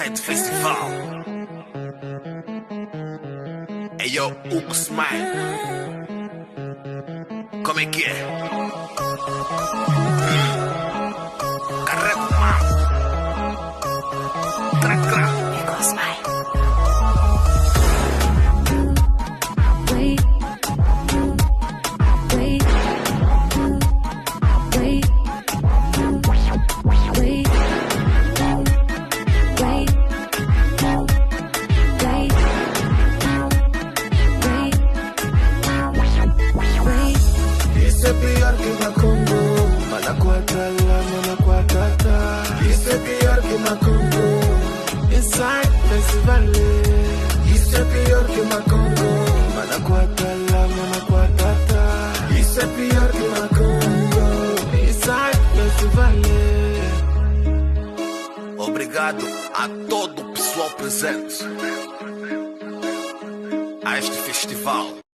inside do festival. Hey yo, Kiz'n. Como é que é? Carrega o mal. Crac, crac. Isso é pior que Macumbo, Malaquatala, Malaquatata. Isso é pior que Macumbo, inside festival. Isso é pior que Macumbo, Malaquatala, Malaquatata. Isso é pior que Macumbo, inside festival. Obrigado a todo o pessoal presente a este festival.